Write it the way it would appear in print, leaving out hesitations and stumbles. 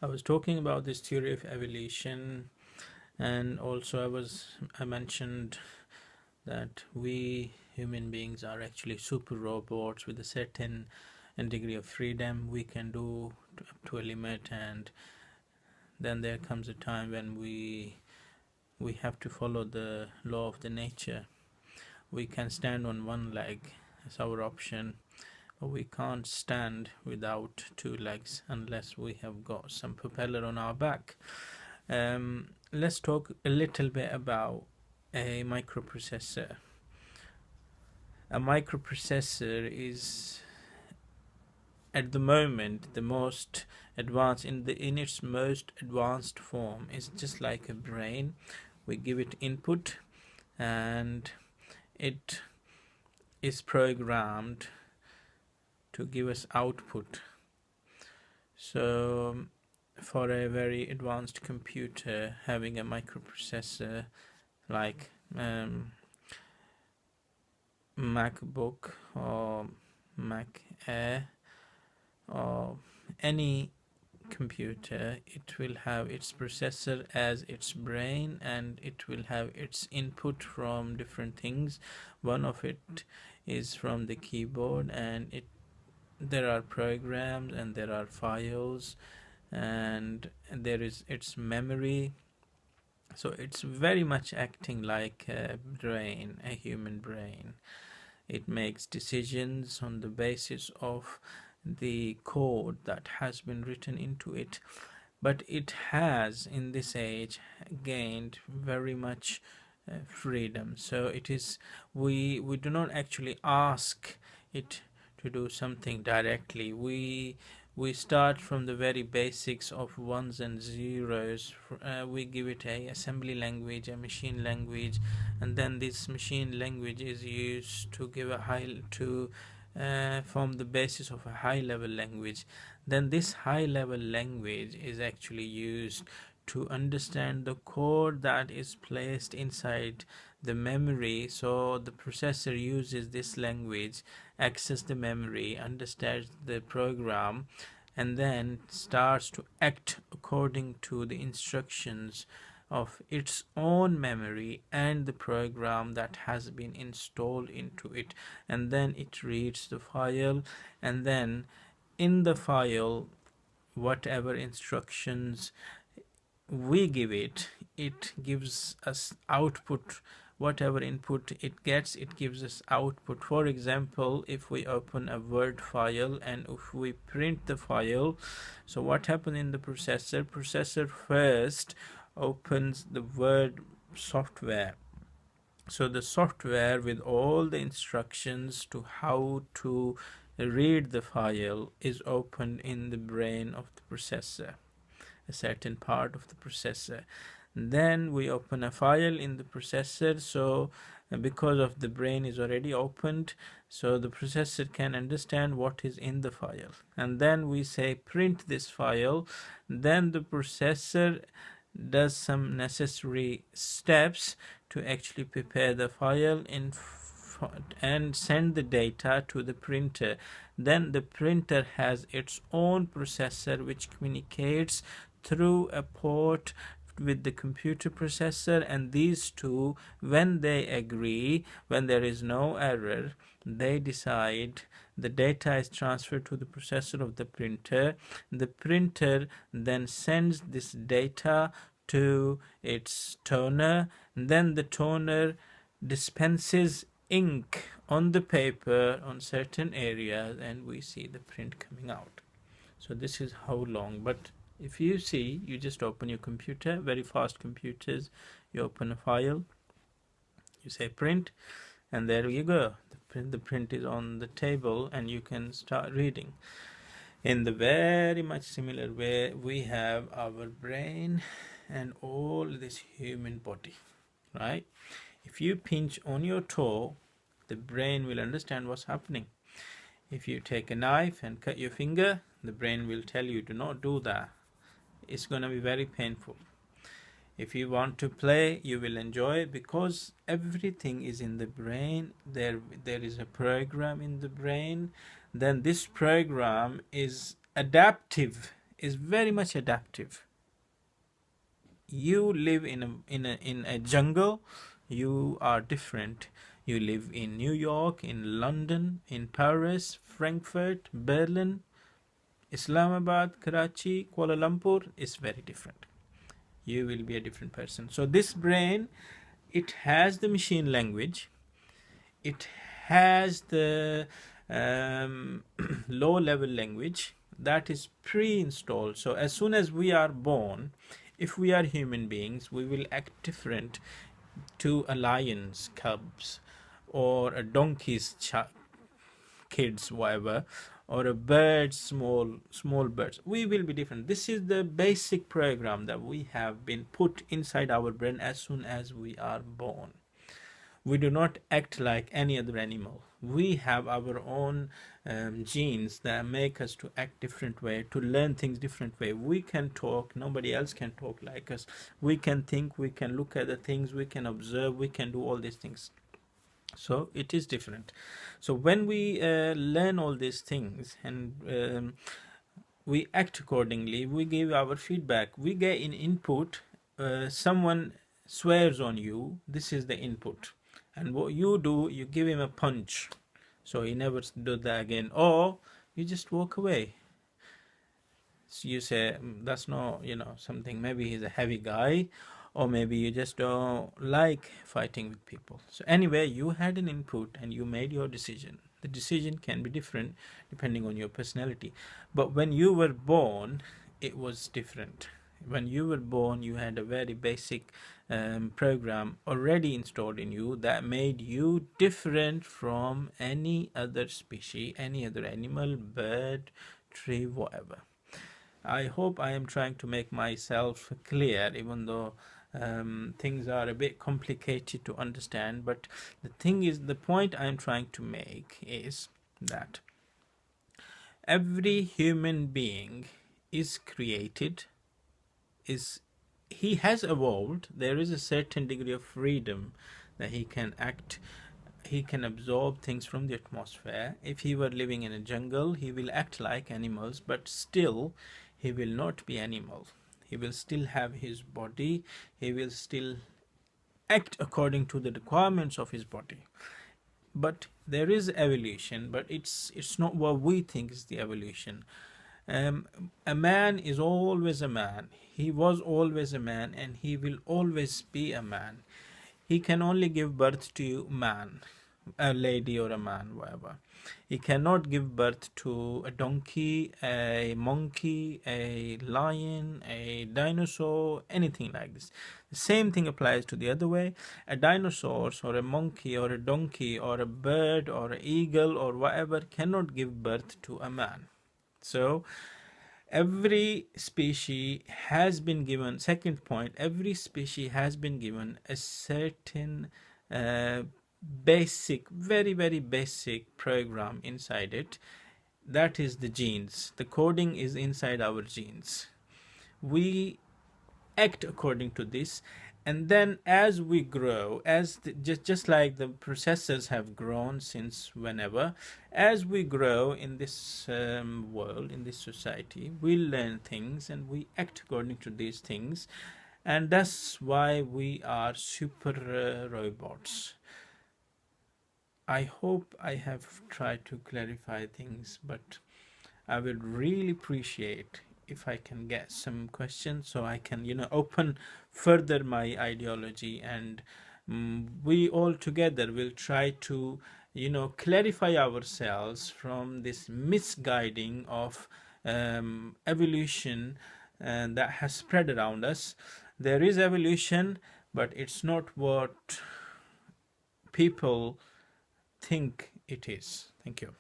I was talking about this theory of evolution, and also I mentioned that we human beings are actually super robots with a certain degree of freedom. We can do up to a limit, and then there comes a time when we have to follow the law of the nature. We can stand on one leg as our option, but we can't stand without two legs unless we have got some propeller on our back. Let's talk a little bit about a microprocessor. A microprocessor is at the moment the most advanced in its most advanced form. It's just like a brain. We give it input and it is programmed to give us output. So for a very advanced computer, having a microprocessor like MacBook or Mac Air or any computer, it will have its processor as its brain, and it will have its input from different things. One of it is from the keyboard, and there are programs and there are files, and there is its memory. So it's very much acting like a brain, a human brain. It makes decisions on the basis of the code that has been written into it. But it has, in this age, gained very much freedom. So it is, we do not actually ask it to do something directly. We start from the very basics of ones and zeros. We give it a assembly language, a machine language, and then this machine language is used to give a high to form the basis of a high level language. Then this high level language is actually used to understand the code that is placed inside the memory. So the processor uses this language, access the memory, understands the program, and then starts to act according to the instructions of its own memory and the program that has been installed into it. And then it reads the file, and then in the file, whatever instructions we give it, it gives us output. Whatever input it gets, it gives us output. For example, if we open a Word file and if we print the file, so what happens in the processor first opens the Word software. So the software with all the instructions to how to read the file is opened in the brain of the processor, a certain part of the processor. Then we open a file in the processor. So because of the brain is already opened, so the processor can understand what is in the file. And then we say print this file. Then the processor does some necessary steps to actually prepare the file and send the data to the printer. Then the printer has its own processor which communicates through a port with the computer processor, and these two, when they agree, when there is no error, they decide the data is transferred to the processor of the printer. The printer then sends this data to its toner, and then the toner dispenses ink on the paper on certain areas, and we see the print coming out. So this is how long. But if you see, you just open your computer, very fast computers, you open a file, you say print, and there you go. The print is on the table and you can start reading. In the very much similar way, we have our brain and all this human body, right? If you pinch on your toe, the brain will understand what's happening. If you take a knife and cut your finger, the brain will tell you do not do that. It's going to be very painful. If you want to play, you will enjoy it because everything is in the brain. There is a program in the brain. Then this program is adaptive. is very much adaptive. You live in a jungle, you are different. You live in New York, in London, in Paris, Frankfurt, Berlin, Islamabad, Karachi, Kuala Lumpur is very different. You will be a different person. So this brain, it has the machine language, it has the um, low level language that is pre-installed. So as soon as we are born, if we are human beings, we will act different to a lion's cubs or a donkey's kids, whatever, or a bird, small birds. We will be different. This is the basic program that we have been put inside our brain as soon as we are born. We do not act like any other animal. We have our own genes that make us to act different way, to learn things different way. We can talk, nobody else can talk like us. We can think, we can look at the things, we can observe, we can do all these things. So it is different. So when we learn all these things and we act accordingly, we give our feedback, we get an input. Someone swears on you, this is the input, and what you do, you give him a punch so he never do that again, or you just walk away. So you say, that's not, something, maybe he's a heavy guy, or maybe you just don't like fighting with people. So anyway, you had an input and you made your decision. The decision can be different depending on your personality, but when you were born, it was different. When you were born, you had a very basic program already installed in you that made you different from any other species, any other animal, bird, tree, whatever. I hope I am trying to make myself clear, even though things are a bit complicated to understand. But the thing is, the point I'm trying to make is that every human being is created, he has evolved. There is a certain degree of freedom that he can act. He can absorb things from the atmosphere. If he were living in a jungle, he will act like animals, but still he will not be animal. He will still have his body. He will still act according to the requirements of his body. But there is evolution, but it's not what we think is the evolution. A man is always a man. He was always a man, and he will always be a man. He can only give birth to man, a lady or a man, whatever. He cannot give birth to a donkey, a monkey, a lion, a dinosaur, anything like this. The same thing applies to the other way. A dinosaur or a monkey or a donkey or a bird or an eagle or whatever cannot give birth to a man. So every species has been given, second point, every species has been given a certain basic, very, very basic program inside it. That is the genes. The coding is inside our genes. We act according to this, and then as we grow, just like the processors have grown since whenever, as we grow in this world, in this society, we learn things and we act according to these things, and that's why we are super robots. I hope I have tried to clarify things, but I would really appreciate if I can get some questions so I can, open further my ideology, and we all together will try to, clarify ourselves from this misguiding of evolution that has spread around us. There is evolution, but it's not what people think it is. Thank you.